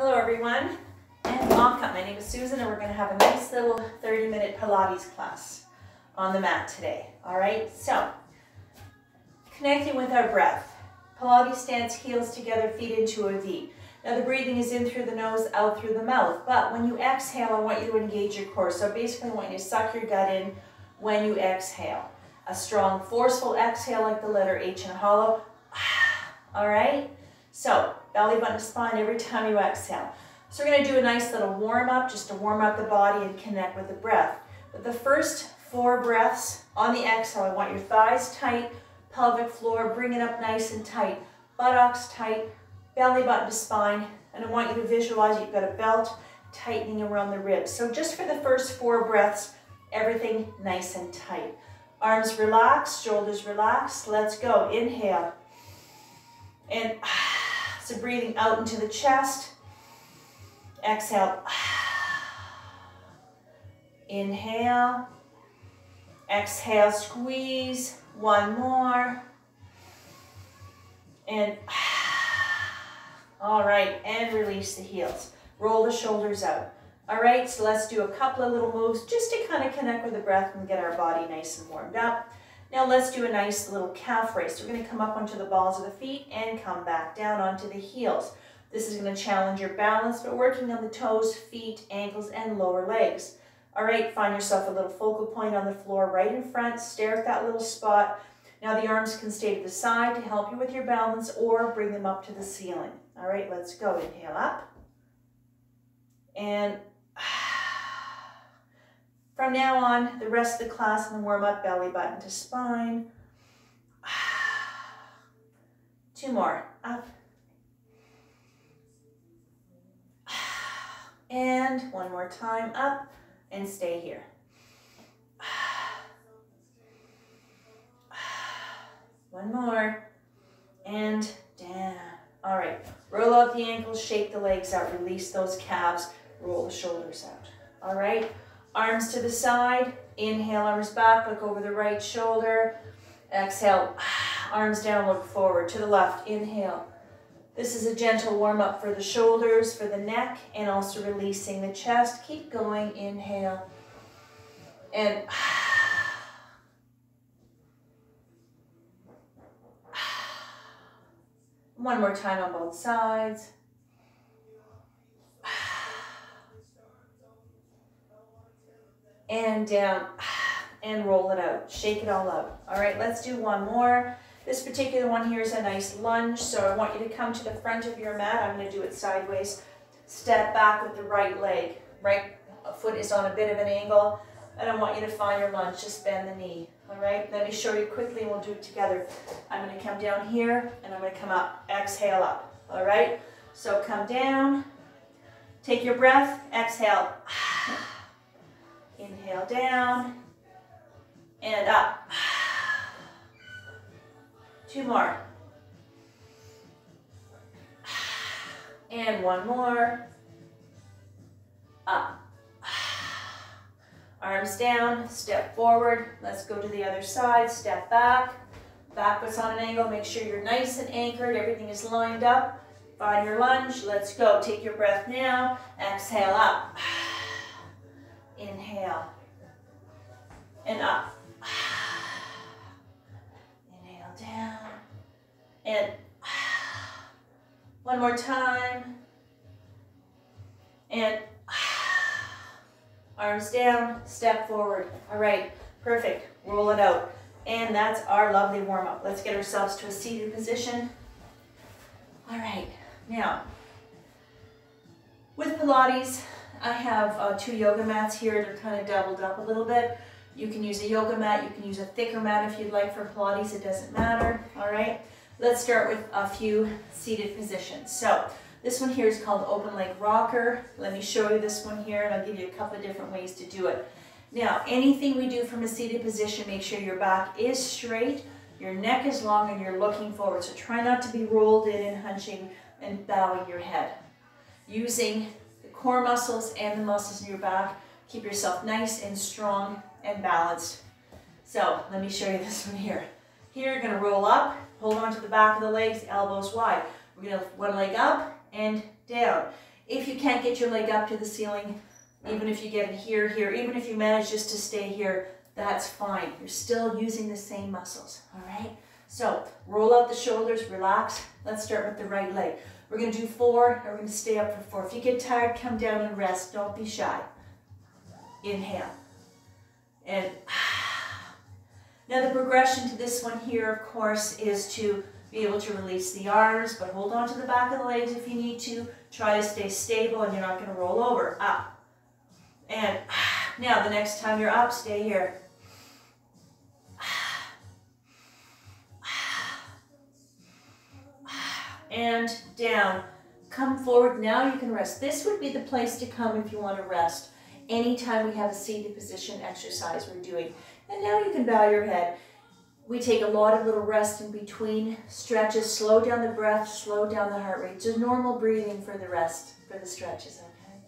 Hello everyone, and welcome. My name is Susan and we're going to have a nice little 30-minute Pilates class on the mat today. Alright, so connecting with our breath. Pilates stance, heels together, feet into a V. Now the breathing is in through the nose, out through the mouth, but when you exhale, I want you to engage your core. So basically I want you to suck your gut in when you exhale. A strong, forceful exhale like the letter H in hollow. Alright? So, belly button to spine every time you exhale. So we're going to do a nice little warm-up, just to warm up the body and connect with the breath. But the first 4 breaths on the exhale, I want your thighs tight, pelvic floor, bring it up nice and tight, buttocks tight, belly button to spine, and I want you to visualize you've got a belt tightening around the ribs. So just for the first 4 breaths, everything nice and tight. Arms relaxed, shoulders relaxed. Let's go. Inhale. And so breathing out into the chest. Exhale. Inhale. Exhale, squeeze. One more. And all right, and release the heels. Roll the shoulders out. All right, so let's do a couple of little moves just to kind of connect with the breath and get our body nice and warmed up. Now let's do a nice little calf raise. We're going to come up onto the balls of the feet and come back down onto the heels. This is going to challenge your balance, but working on the toes, feet, ankles, and lower legs. All right, find yourself a little focal point on the floor right in front. Stare at that little spot. Now the arms can stay to the side to help you with your balance or bring them up to the ceiling. All right, let's go. Inhale up. And from now on, the rest of the class in the warm-up, belly button to spine. 2 more. Up. And 1 more time. Up. And stay here. One more. And down. All right. Roll out the ankles, shake the legs out, release those calves, roll the shoulders out. All right. Arms to the side, inhale, arms back, look over the right shoulder. Exhale, arms down, look forward. To the left, inhale. This is a gentle warm-up for the shoulders, for the neck, and also releasing the chest. Keep going, inhale. And one more time on both sides. And down, and roll it out. Shake it all out. All right, let's do one more. This particular one here is a nice lunge, so I want you to come to the front of your mat. I'm going to do it sideways. Step back with the right leg. Right foot is on a bit of an angle, and I want you to find your lunge. Just bend the knee. All right, let me show you quickly, and we'll do it together. I'm going to come down here, and I'm going to come up. Exhale up. All right, so come down. Take your breath. Exhale. Inhale down and up. 2 more. And 1 more. Up. Arms down, step forward. Let's go to the other side. Step back. Back foot's on an angle. Make sure you're nice and anchored. Everything is lined up. Find your lunge. Let's go. Take your breath now. Exhale up. Inhale and up. Inhale down and 1 more time. And arms down, step forward. All right, perfect. Roll it out. And that's our lovely warm-up. Let's get ourselves to a seated position. All right, now with Pilates, I have 2 yoga mats here. They're kind of doubled up a little bit. You can use a yoga mat. You can use a thicker mat if you'd like for Pilates. It doesn't matter. All right. Let's start with a few seated positions. So this one here is called open leg rocker. Let me show you this one here, and I'll give you a couple of different ways to do it. Now, anything we do from a seated position, make sure your back is straight, your neck is long, and you're looking forward. So try not to be rolled in and hunching and bowing your head. Using core muscles and the muscles in your back. Keep yourself nice and strong and balanced. So let me show you this one here. Here you're going to roll up, hold on to the back of the legs, elbows wide. We're going to lift one leg up and down. If you can't get your leg up to the ceiling, even if you get it here, even if you manage just to stay here, that's fine. You're still using the same muscles, all right? So roll out the shoulders, relax. Let's start with the right leg. We're gonna do 4, and we're gonna stay up for 4. If you get tired, come down and rest. Don't be shy. Inhale. And now the progression to this one here, of course, is to be able to release the arms, but hold on to the back of the legs if you need to. Try to stay stable, and you're not gonna roll over. Up. And now the next time you're up, stay here. And down. Come forward. Now you can rest. This would be the place to come if you want to rest. Anytime we have a seated position exercise we're doing. And now you can bow your head. We take a lot of little rest in between stretches. Slow down the breath, slow down the heart rate. Just normal breathing for the rest, for the stretches, okay?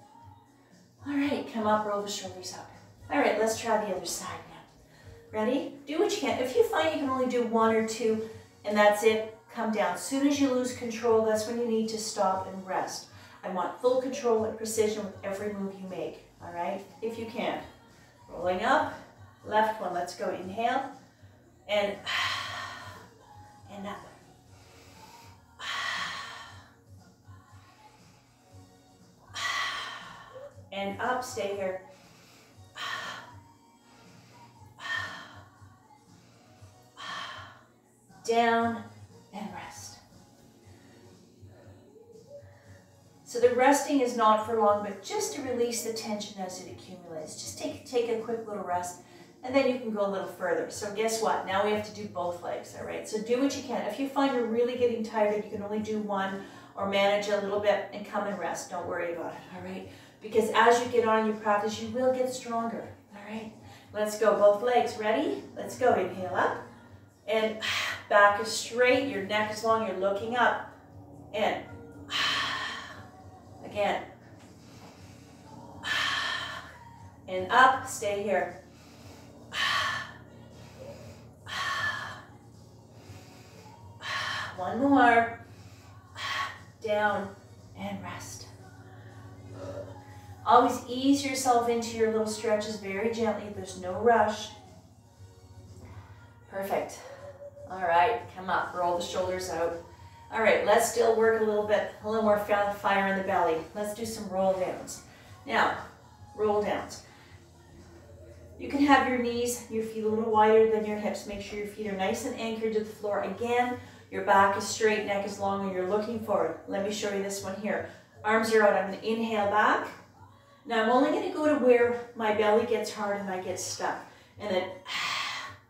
All right, come up, roll the shoulders up. All right, let's try the other side now. Ready? Do what you can. If you find you can only do 1 or 2 and that's it, come down. As soon as you lose control, that's when you need to stop and rest. I want full control and precision with every move you make, all right? If you can. Rolling up, left one, let's go. Inhale, and up. And up, stay here. Down, and rest. So the resting is not for long, but just to release the tension as it accumulates. Just take a quick little rest, and then you can go a little further. So guess what? Now we have to do both legs, all right? So do what you can. If you find you're really getting tired and you can only do 1 or manage a little bit, and come and rest. Don't worry about it, all right? Because as you get on in your practice, you will get stronger, all right? Let's go, both legs. Ready? Let's go. Inhale up. And back is straight, your neck is long, you're looking up. And again. And up, stay here. One more. Down and rest. Always ease yourself into your little stretches very gently. There's no rush. Perfect. All right, come up, roll the shoulders out. All right, let's still work a little bit, a little more fire in the belly. Let's do some roll downs. Now, roll downs. You can have your knees, your feet a little wider than your hips. Make sure your feet are nice and anchored to the floor. Again, your back is straight, neck is long, and you're looking forward. Let me show you this one here. Arms are out. I'm going to inhale back. Now, I'm only going to go to where my belly gets hard and I get stuck. And then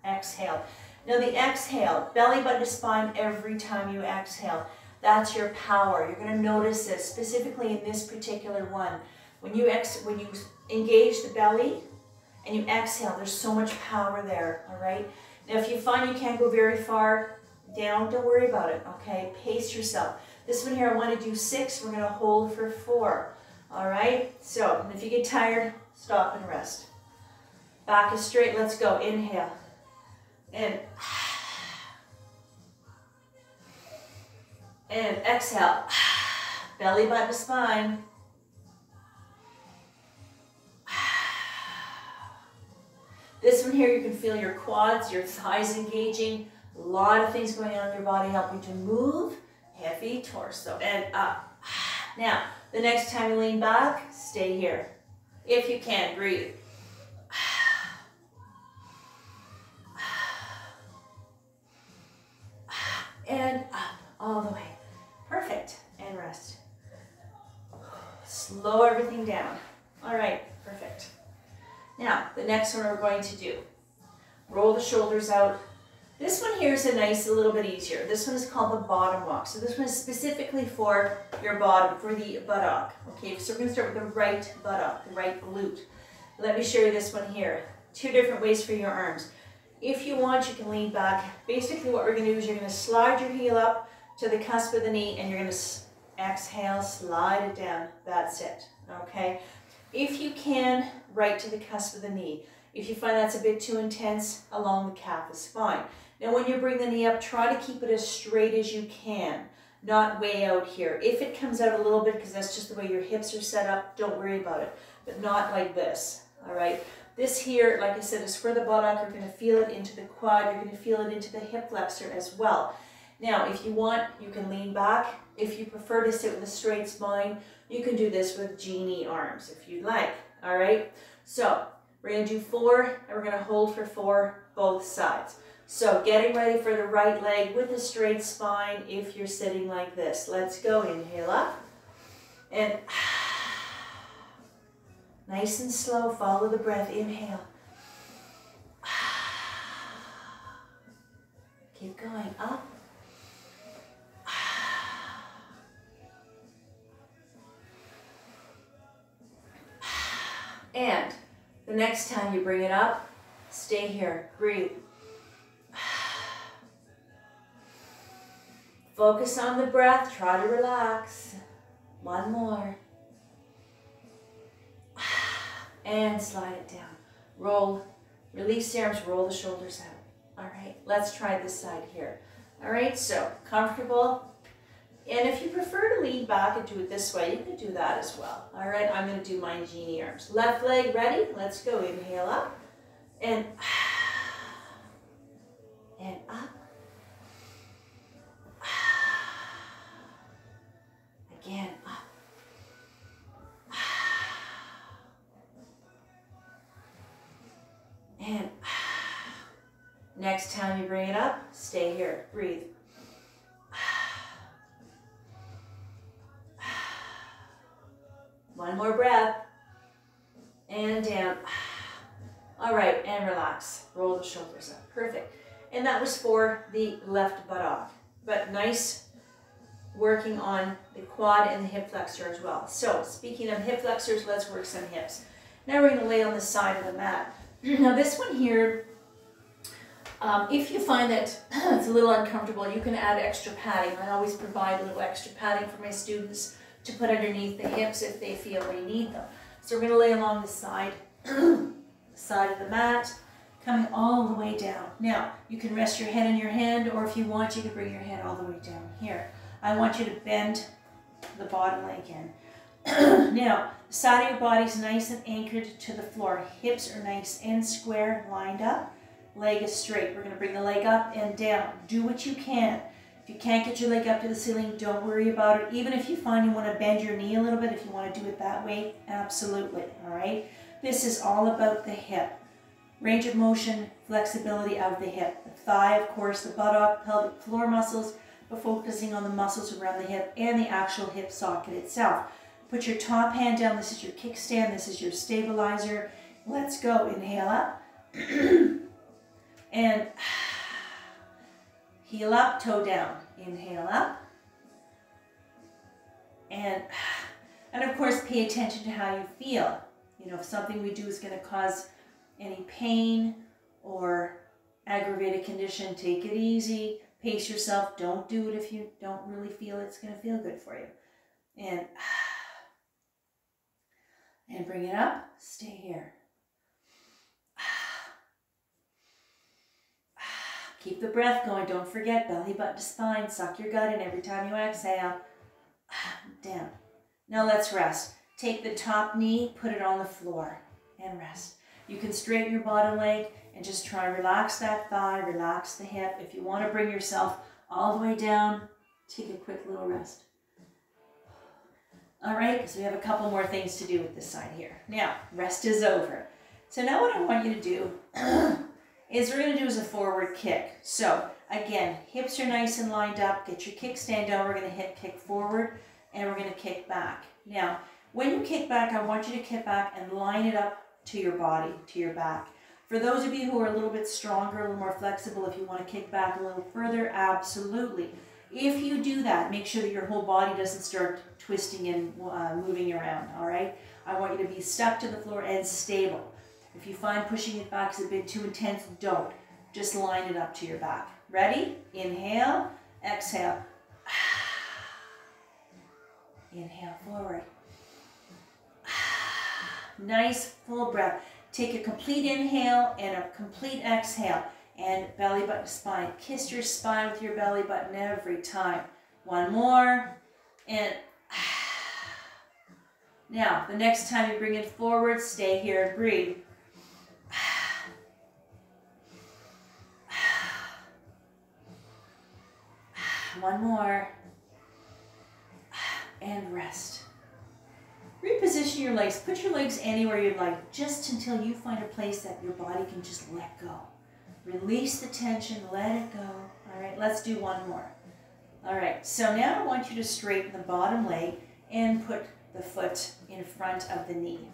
exhale. Now the exhale, belly button to spine every time you exhale. That's your power. You're going to notice this, specifically in this particular one. When you engage the belly and you exhale, there's so much power there, all right? Now if you find you can't go very far down, don't worry about it, okay? Pace yourself. This one here, I want to do 6. We're going to hold for 4, all right? So if you get tired, stop and rest. Back is straight. Let's go. Inhale. And exhale. Belly button to spine. This one here, you can feel your quads, your thighs engaging. A lot of things going on in your body, helping to move. Heavy torso. And up. Now, the next time you lean back, stay here. If you can, breathe. And up, all the way. Perfect. And rest. Slow everything down. All right, perfect. Now, the next one we're going to do. Roll the shoulders out. This one here is a little bit easier. This one is called the bottom walk. So this one is specifically for your bottom, for the buttock. Okay, so we're going to start with the right buttock, the right glute. Let me show you this one here. 2 different ways for your arms. If you want, you can lean back. Basically what we're going to do is you're going to slide your heel up to the cusp of the knee and you're going to exhale, slide it down. That's it, okay? If you can, right to the cusp of the knee. If you find that's a bit too intense, along the calf is fine. Now when you bring the knee up, try to keep it as straight as you can. not way out here. If it comes out a little bit, because that's just the way your hips are set up, don't worry about it, but not like this, all right? This here, like I said, is for the buttock. You're going to feel it into the quad. You're going to feel it into the hip flexor as well. Now, if you want, you can lean back. If you prefer to sit with a straight spine, you can do this with genie arms if you'd like, all right? So we're going to do 4, and we're going to hold for 4 both sides. So getting ready for the right leg with a straight spine if you're sitting like this. Let's go. Inhale up. And nice and slow, follow the breath. Inhale. Keep going. Up. And the next time you bring it up, stay here. Breathe. Focus on the breath. Try to relax. 1 more. And slide it down. Roll. Release the arms. Roll the shoulders out. All right. Let's try this side here. All right. So comfortable. And if you prefer to lean back and do it this way, you can do that as well. All right. I'm going to do my genie arms. Left leg ready. Let's go. Inhale up. And up. Again, up. And next time you bring it up, stay here. Breathe. One more breath. And down. All right, and relax. Roll the shoulders up. Perfect. And that was for the left buttock. But nice working on the quad and the hip flexor as well. So speaking of hip flexors, let's work some hips. Now we're going to lay on the side of the mat. Now this one here, if you find that it's a little uncomfortable, you can add extra padding. I always provide a little extra padding for my students to put underneath the hips if they feel they need them. So we're going to lay along the side, side of the mat, coming all the way down. Now, you can rest your head in your hand, or if you want, you can bring your head all the way down here. I want you to bend the bottom leg in. Now, the side of your body is nice and anchored to the floor. Hips are nice and square, lined up. Leg is straight. We're going to bring the leg up and down. Do what you can. If you can't get your leg up to the ceiling, don't worry about it. Even if you find you want to bend your knee a little bit, if you want to do it that way, absolutely, all right? This is all about the hip. Range of motion, flexibility of the hip. The thigh, of course, the buttock, pelvic floor muscles, but focusing on the muscles around the hip and the actual hip socket itself. Put your top hand down. This is your kickstand. This is your stabilizer. Let's go. Inhale up. And heel up, toe down. Inhale up. And of course, pay attention to how you feel. You know, if something we do is going to cause any pain or aggravated condition, take it easy. Pace yourself. Don't do it if you don't really feel it's going to feel good for you. And bring it up. Stay here. Keep the breath going. Don't forget, belly button to spine. Suck your gut in every time you exhale. Down. Now let's rest. Take the top knee, put it on the floor, and rest. You can straighten your bottom leg and just try and relax that thigh, relax the hip. If you want to bring yourself all the way down, take a quick little rest. All right, because we have a couple more things to do with this side here. Now, rest is over. So now what I want you to do is we're going to do is a forward kick. So again, hips are nice and lined up. Get your kickstand down. We're going to hip kick forward and we're going to kick back. Now, when you kick back, I want you to kick back and line it up to your body, to your back. For those of you who are a little bit stronger, a little more flexible, if you want to kick back a little further, absolutely. If you do that, make sure that your whole body doesn't start twisting and moving around, all right? I want you to be stuck to the floor and stable. If you find pushing it back is a bit too intense, don't. Just line it up to your back. Ready? Inhale, exhale. Inhale forward. Nice full breath. Take a complete inhale and a complete exhale. And belly button to spine. Kiss your spine with your belly button every time. One more. And now, the next time you bring it forward, stay here and breathe. One more. And rest. Reposition your legs. Put your legs anywhere you'd like, just until you find a place that your body can just let go. Release the tension, let it go. All right, let's do one more. All right, so now I want you to straighten the bottom leg and put the foot in front of the knee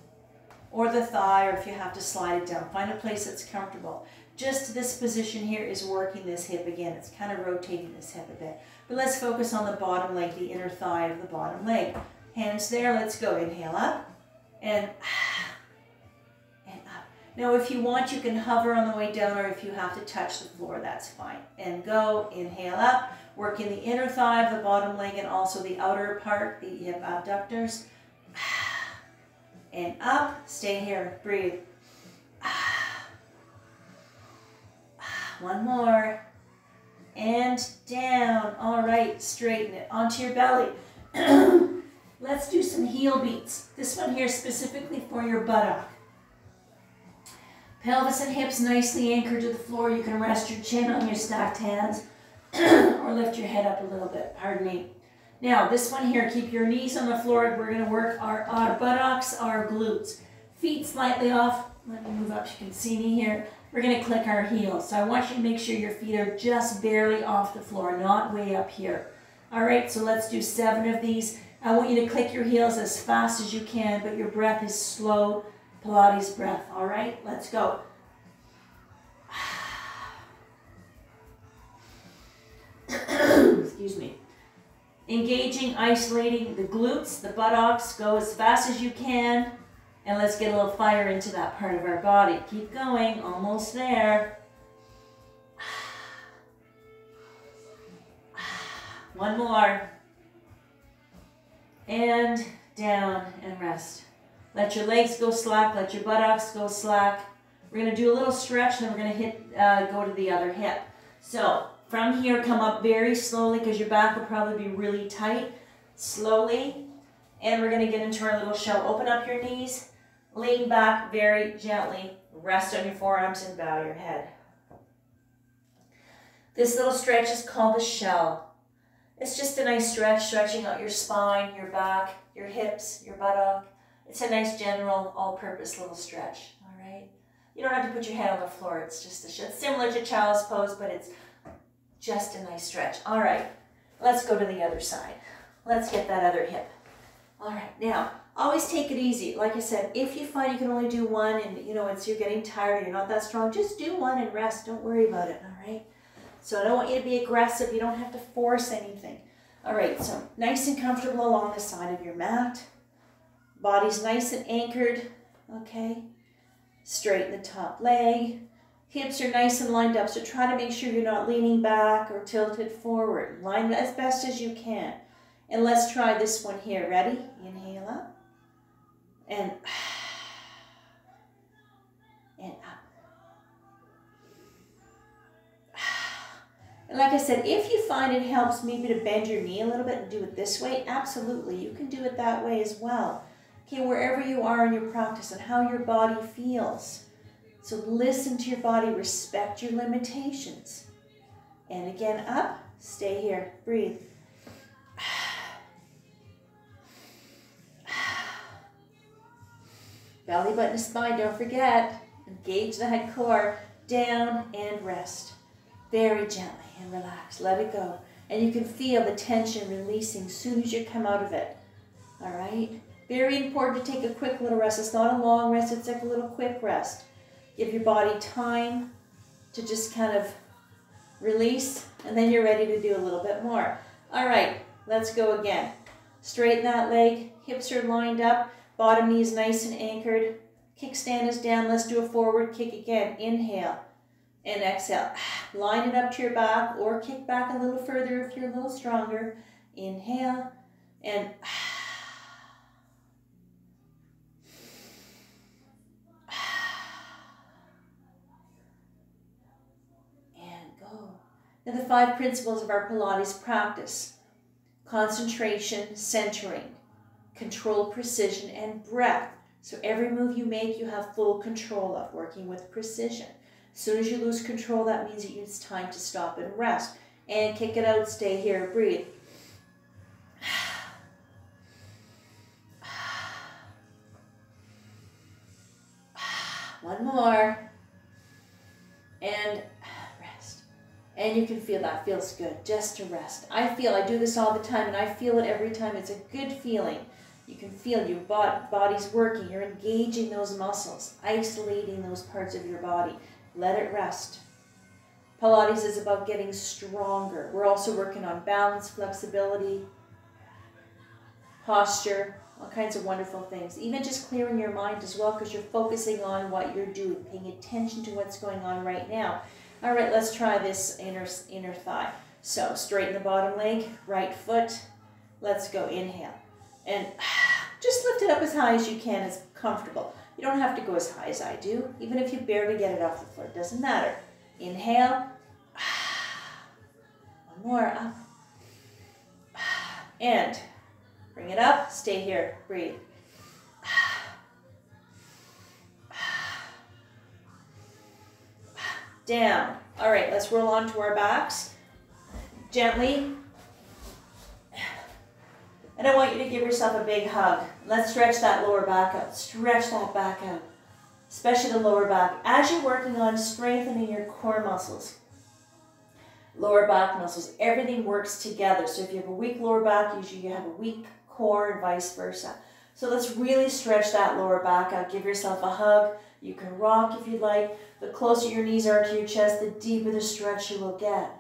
or the thigh, or if you have to slide it down. Find a place that's comfortable. Just this position here is working this hip again. It's kind of rotating this hip a bit. But let's focus on the bottom leg, the inner thigh of the bottom leg. Hands there, let's go. Inhale up and up. Now if you want, you can hover on the way down, or if you have to touch the floor, that's fine. And go, inhale up, work in the inner thigh of the bottom leg and also the outer part, the hip abductors. And up, stay here, breathe. One more. And down. All right, straighten it onto your belly. Let's do some heel beats. This one here specifically for your buttock. Pelvis and hips nicely anchored to the floor. You can rest your chin on your stacked hands or lift your head up a little bit. Pardon me. Now, this one here, keep your knees on the floor. We're going to work our buttocks, our glutes. Feet slightly off. Let me move up so you can see me here. We're going to click our heels. So I want you to make sure your feet are just barely off the floor, not way up here. All right, so let's do 7 of these. I want you to click your heels as fast as you can, but your breath is slow, Pilates breath. All right, let's go. Excuse me. Engaging, isolating the glutes, the buttocks. Go as fast as you can, and let's get a little fire into that part of our body. Keep going, almost there. One more. And down and rest. Let your legs go slack, let your buttocks go slack. We're going to do a little stretch, and then we're going to go to the other hip. So from here, come up very slowly because your back will probably be really tight. Slowly. And we're going to get into our little shell. Open up your knees, lean back very gently, rest on your forearms and bow your head. This little stretch is called the shell. It's just a nice stretch, stretching out your spine, your back, your hips, your buttock. It's a nice general all-purpose little stretch, all right? You don't have to put your head on the floor. It's just a stretch. It's similar to child's pose, but it's just a nice stretch. All right, let's go to the other side. Let's get that other hip. All right, now, always take it easy. Like I said, if you find you can only do one and you're getting tired, you're not that strong, just do one and rest. Don't worry about it, all right? So I don't want you to be aggressive. You don't have to force anything. All right, so nice and comfortable along the side of your mat. Body's nice and anchored, okay? Straighten the top leg. Hips are nice and lined up, so try to make sure you're not leaning back or tilted forward. Line as best as you can. And let's try this one here. Ready? Inhale up. And up. And like I said, if you find it helps maybe to bend your knee a little bit and do it this way, absolutely. You can do it that way as well. Okay, wherever you are in your practice and how your body feels. So listen to your body, respect your limitations. And again, up, stay here, breathe. Belly button to spine, don't forget. Engage the head core, down and rest. Very gently and relax, let it go. And you can feel the tension releasing as soon as you come out of it. All right? Very important to take a quick little rest. It's not a long rest, it's like a little quick rest. Give your body time to just kind of release, and then you're ready to do a little bit more. All right, let's go again. Straighten that leg, hips are lined up, bottom knee is nice and anchored. Kickstand is down. Let's do a forward kick again. Inhale and exhale. Line it up to your back or kick back a little further if you're a little stronger. Inhale and go. Now the 5 principles of our Pilates practice. concentration, centering, control, precision, and breath. So every move you make, you have full control of, working with precision. As soon as you lose control, that means it's time to stop and rest. And kick it out, stay here, breathe. One more. And rest. And you can feel that feels good, just to rest. I do this all the time, and I feel it every time. It's a good feeling. You can feel your body's working. You're engaging those muscles, isolating those parts of your body. Let it rest. Pilates is about getting stronger. We're also working on balance, flexibility, posture, all kinds of wonderful things. Even just clearing your mind as well, because you're focusing on what you're doing, paying attention to what's going on right now. All right, let's try this inner thigh. So straighten the bottom leg, right foot. Let's go, inhale. And just lift it up as high as you can, as comfortable. You don't have to go as high as I do, even if you barely get it off the floor. It doesn't matter. Inhale. One more, up. And bring it up, stay here, breathe. Down. All right, let's roll onto our backs gently. And I want you to give yourself a big hug. Let's stretch that lower back out. Stretch that back out, especially the lower back. As you're working on strengthening your core muscles, lower back muscles, everything works together. So if you have a weak lower back, usually you have a weak core and vice versa. So let's really stretch that lower back out. Give yourself a hug. You can rock if you like. The closer your knees are to your chest, the deeper the stretch you will get.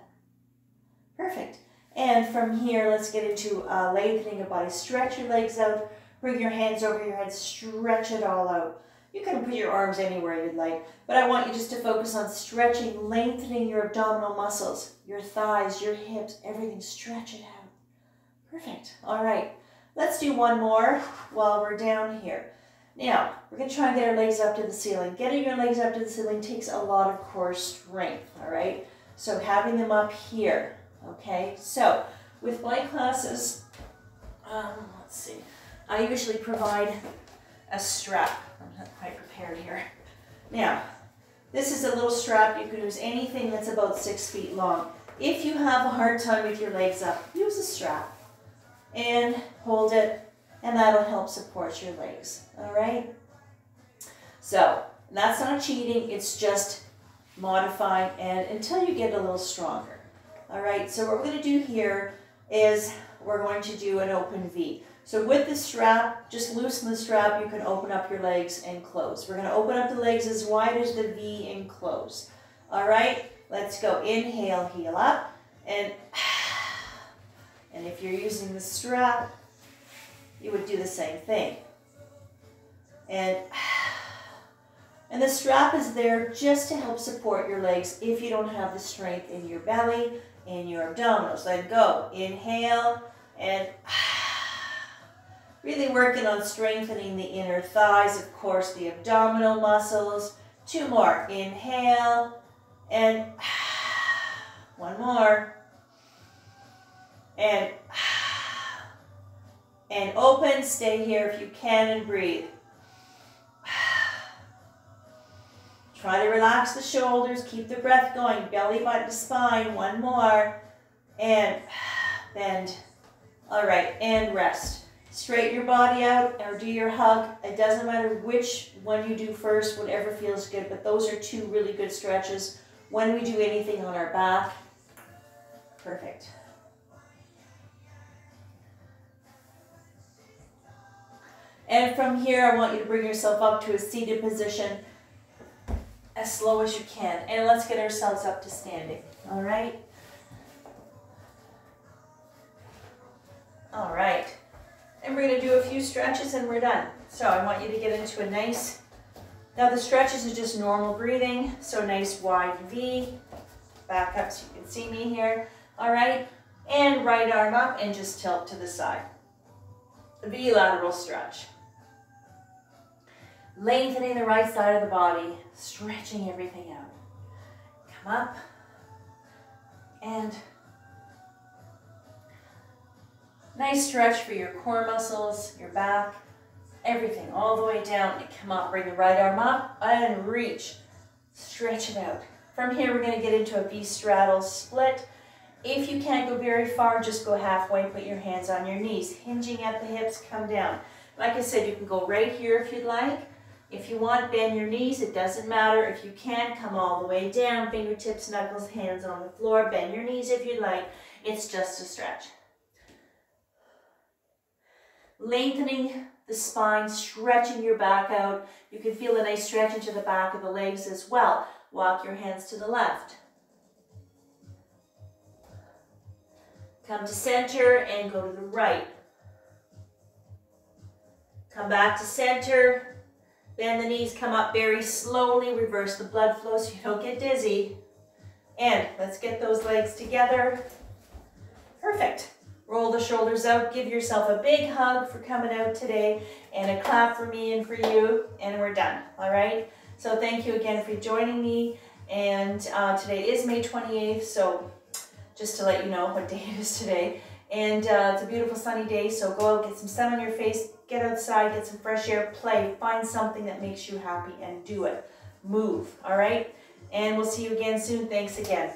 Perfect. And from here, let's get into lengthening your body. Stretch your legs out. Bring your hands over your head. Stretch it all out. You can put your arms anywhere you'd like, but I want you just to focus on stretching, lengthening your abdominal muscles, your thighs, your hips, everything. Stretch it out. Perfect. All right. Let's do one more while we're down here. Now, we're going to try and get our legs up to the ceiling. Getting your legs up to the ceiling takes a lot of core strength, all right? So having them up here, okay? So with my classes, let's see, I usually provide a strap. I'm not quite prepared here. Now, this is a little strap. You can use anything that's about 6 feet long. If you have a hard time with your legs up, use a strap and hold it, and that'll help support your legs, all right? So that's not cheating, it's just modifying and until you get a little stronger, all right? So what we're gonna do here is we're going to do an open V. So with the strap, just loosen the strap, you can open up your legs and close. We're gonna open up the legs as wide as the V and close, all right? Let's go, inhale, heel up, and if you're using the strap, you would do the same thing. And the strap is there just to help support your legs if you don't have the strength in your belly, in your abdominals. Then go, inhale, and really working on strengthening the inner thighs, of course, the abdominal muscles. 2 more, inhale, and one more, and open, stay here if you can, and breathe. Try to relax the shoulders, keep the breath going, belly button to spine, 1 more, and bend. All right, and rest. Straighten your body out or do your hug. It doesn't matter which one you do first, whatever feels good, but those are 2 really good stretches when we do anything on our back. Perfect. And from here, I want you to bring yourself up to a seated position as slow as you can. And let's get ourselves up to standing, all right? All right. And we're going to do a few stretches and we're done. So I want you to get into a nice, now the stretches are just normal breathing, so nice wide V. Back up so you can see me here, all right? And right arm up and just tilt to the side. V lateral stretch. Lengthening the right side of the body, stretching everything out. Come up and Nice stretch for your core muscles, your back, everything, all the way down. And come up, bring the right arm up and reach. Stretch it out. From here, we're going to get into a V-straddle split. If you can't go very far, just go halfway, put your hands on your knees. Hinging at the hips, come down. Like I said, you can go right here if you'd like. If you want, bend your knees, it doesn't matter. If you can't, come all the way down, fingertips, knuckles, hands on the floor. Bend your knees if you'd like. It's just a stretch. Lengthening the spine, stretching your back out. You can feel a nice stretch into the back of the legs as well. Walk your hands to the left. Come to center and go to the right. Come back to center. Bend the knees, come up very slowly. Reverse the blood flow so you don't get dizzy. And let's get those legs together. Perfect. Roll the shoulders out. Give yourself a big hug for coming out today. And a clap for me and for you. And we're done. All right? So thank you again for joining me. And today is May 28th. So just to let you know what day it is today. And it's a beautiful sunny day, so go out, get some sun on your face, get outside, get some fresh air, play, find something that makes you happy and do it. Move, all right? And we'll see you again soon. Thanks again.